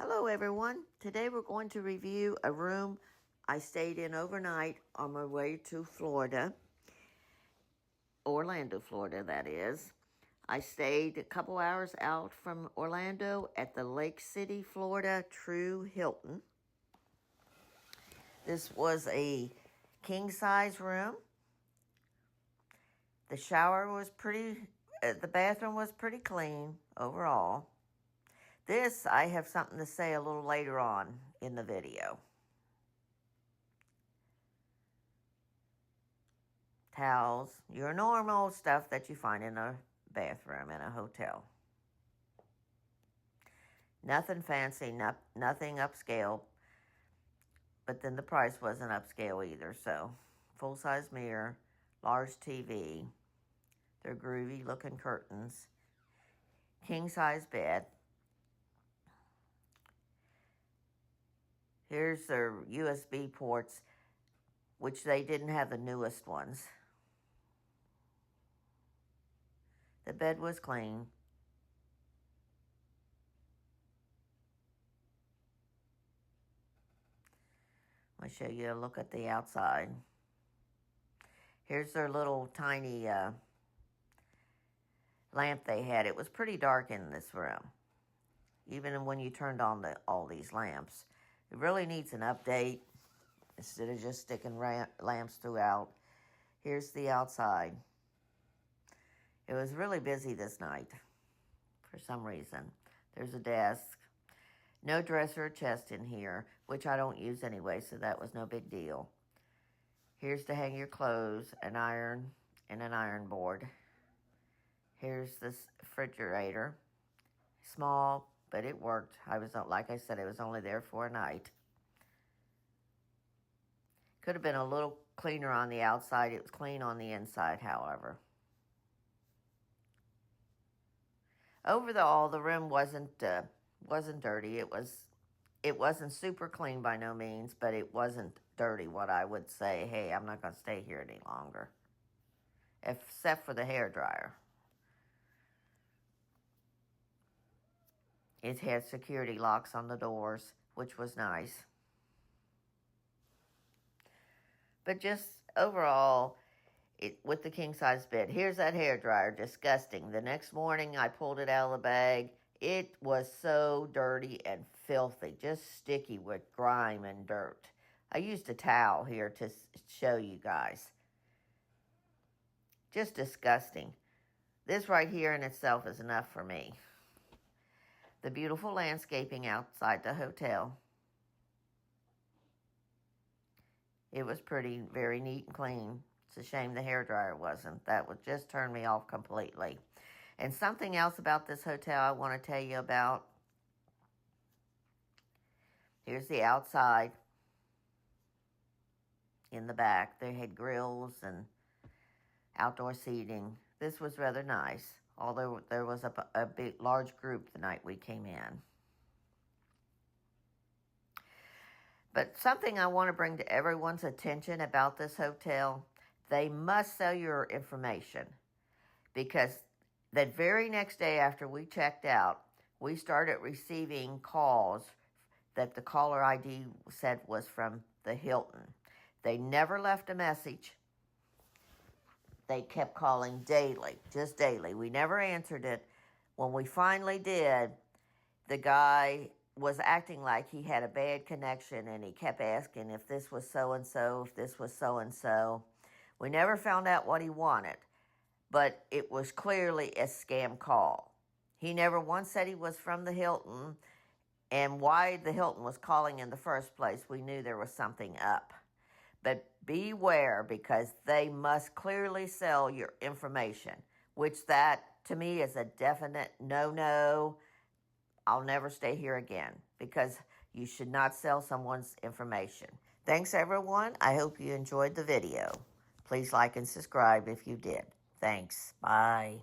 Hello everyone. Today we're going to review a room I stayed in overnight on my way to Florida. Orlando, Florida, that is. I stayed a couple hours out from Orlando at the Lake City, Florida True Hilton. This was a king-size room. The shower was the bathroom was pretty clean overall. This, I have something to say a little later on in the video. Towels, your normal stuff that you find in a bathroom in a hotel. Nothing fancy, nothing upscale, but then the price wasn't upscale either, so full-size mirror, large TV, their groovy looking curtains, king-size bed. Here's their USB ports, which they didn't have the newest ones. The bed was clean. I'll show you a look at the outside. Here's their little tiny lamp they had. It was pretty dark in this room, even when you turned on all these lamps. It really needs an update instead of just sticking lamps throughout. Here's the outside. It was really busy this night for some reason. There's a desk. No dresser or chest in here, which I don't use anyway, so that was no big deal. Here's to hang your clothes, an iron, and an iron board. Here's this refrigerator. Small, but it worked. Like I said, I was only there for a night. Could have been a little cleaner on the outside. It was clean on the inside, however. Overall, the room wasn't dirty. It wasn't super clean by no means, but it wasn't dirty. What I would say, hey, I'm not going to stay here any longer, except for the hairdryer. It had security locks on the doors, which was nice. But just overall, with the king-size bed, here's that hairdryer, disgusting. The next morning, I pulled it out of the bag. It was so dirty and filthy, just sticky with grime and dirt. I used a towel here to show you guys. Just disgusting. This right here in itself is enough for me. The beautiful landscaping outside the hotel. It was pretty, very neat and clean. It's a shame the hairdryer wasn't. That would just turn me off completely. And something else about this hotel I want to tell you about. Here's the outside. In the back, they had grills and outdoor seating. This was rather nice, although there was a big, large group the night we came in. But something I want to bring to everyone's attention about this hotel, they must sell your information, because that very next day after we checked out, we started receiving calls that the caller ID said was from the Hilton. They never left a message. They kept calling daily, just daily. We never answered it. When we finally did, the guy was acting like he had a bad connection, and he kept asking if this was so-and-so, if this was so-and-so. We never found out what he wanted, but it was clearly a scam call. He never once said he was from the Hilton, and why the Hilton was calling in the first place, we knew there was something up. But beware, because they must clearly sell your information, which that, to me, is a definite no-no. I'll never stay here again, because you should not sell someone's information. Thanks, everyone. I hope you enjoyed the video. Please like and subscribe if you did. Thanks. Bye.